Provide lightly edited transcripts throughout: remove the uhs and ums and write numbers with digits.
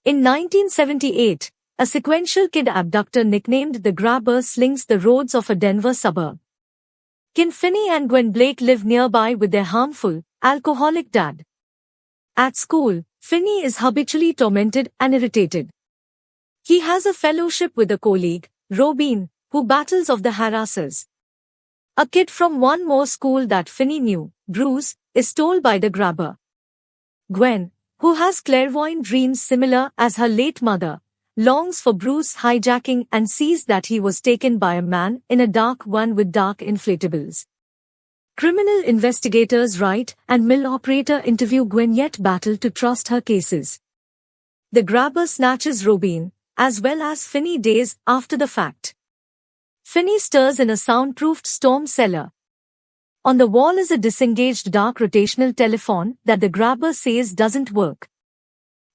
In 1978, a sequential kid abductor nicknamed the Grabber slings the roads of a Denver suburb. Kin Finney and Gwen Blake live nearby with their harmful, alcoholic dad. At school, Finney is habitually tormented and irritated. He has a fellowship with a colleague, Robin, who battles off the harassers. A kid from one more school that Finney knew, Bruce, is told by the Grabber. Gwen, who has clairvoyant dreams similar as her late mother, longs for Bruce's hijacking and sees that he was taken by a man in a dark van with dark inflatables. Criminal investigators Wright and mill operator interview Gwen yet battle to trust her cases. The Grabber snatches Robin, as well as Finney days after the fact. Finney stirs in a soundproofed storm cellar. On the wall is a disengaged dark rotational telephone that the Grabber says doesn't work.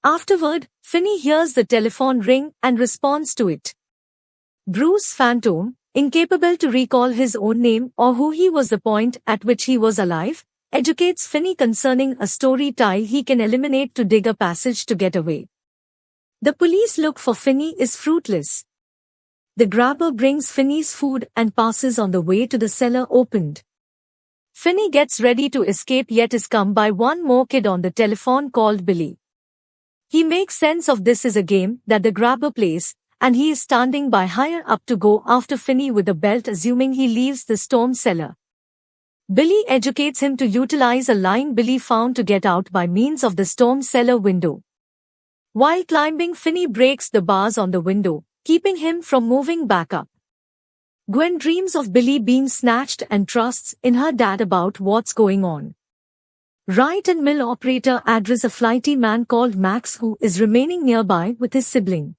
Afterward, Finney hears the telephone ring and responds to it. Bruce Phantom, incapable to recall his own name or who he was the point at which he was alive, educates Finney concerning a story tile he can eliminate to dig a passage to get away. The police look for Finney is fruitless. The Grabber brings Finney's food and passes on the way to the cellar opened. Finney gets ready to escape yet is come by one more kid on the telephone called Billy. He makes sense of this is a game that the Grabber plays, and he is standing by higher up to go after Finney with a belt assuming he leaves the storm cellar. Billy educates him to utilize a line Billy found to get out by means of the storm cellar window. While climbing, Finney breaks the bars on the window, keeping him from moving back up. Gwen dreams of Billy being snatched and trusts in her dad about what's going on. Wright and mill operator address a flighty man called Max who is remaining nearby with his sibling.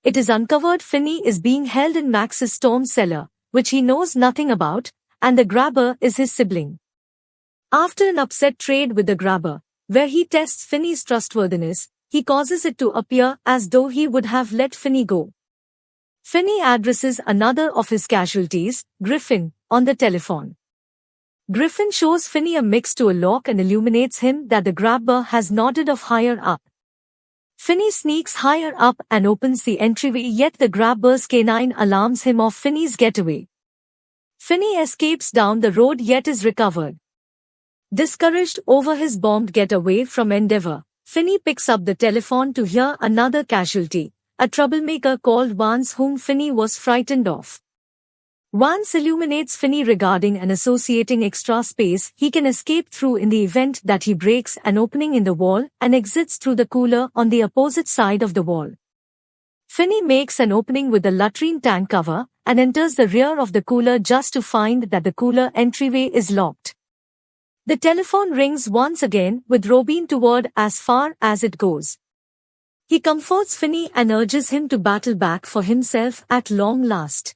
It is uncovered Finney is being held in Max's storm cellar, which he knows nothing about, and the Grabber is his sibling. After an upset trade with the Grabber, where he tests Finney's trustworthiness, he causes it to appear as though he would have let Finney go. Finney addresses another of his casualties, Griffin, on the telephone. Griffin shows Finney a mix to a lock and illuminates him that the Grabber has nodded off higher up. Finney sneaks higher up and opens the entryway yet the Grabber's canine alarms him of Finney's getaway. Finney escapes down the road yet is recovered. Discouraged over his bombed getaway from Endeavor, Finney picks up the telephone to hear another casualty, a troublemaker called Vance whom Finney was frightened of. Vance illuminates Finney regarding an associating extra space he can escape through in the event that he breaks an opening in the wall and exits through the cooler on the opposite side of the wall. Finney makes an opening with the latrine tank cover and enters the rear of the cooler just to find that the cooler entryway is locked. The telephone rings once again with Robin toward as far as it goes. He comforts Finney and urges him to battle back for himself at long last.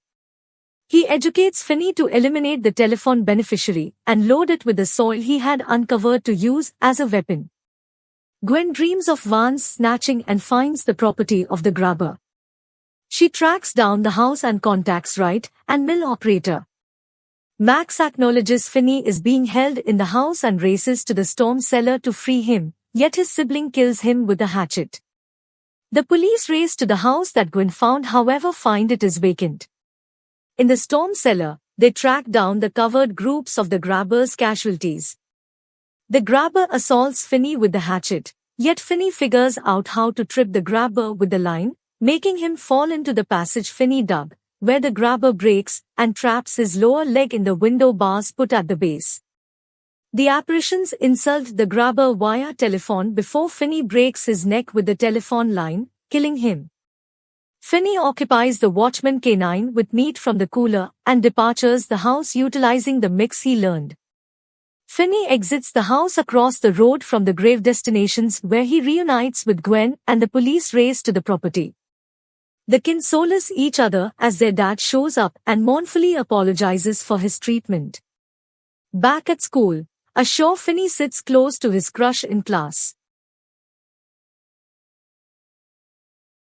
He educates Finney to eliminate the telephone beneficiary and load it with the soil he had uncovered to use as a weapon. Gwen dreams of Vance snatching and finds the property of the Grabber. She tracks down the house and contacts Wright and mill operator. Max acknowledges Finney is being held in the house and races to the storm cellar to free him, yet his sibling kills him with a hatchet. The police race to the house that Gwen found however find it is vacant. In the storm cellar, they track down the covered groups of the Grabber's casualties. The Grabber assaults Finney with the hatchet, yet Finney figures out how to trip the Grabber with the line, making him fall into the passage Finney dug, where the Grabber breaks and traps his lower leg in the window bars put at the base. The apparitions insult the Grabber via telephone before Finney breaks his neck with the telephone line, killing him. Finney occupies the watchman canine with meat from the cooler and departures the house utilizing the mix he learned. Finney exits the house across the road from the grave destinations where he reunites with Gwen and the police race to the property. The kin solace each other as their dad shows up and mournfully apologizes for his treatment. Back at school, ashore Finney sits close to his crush in class.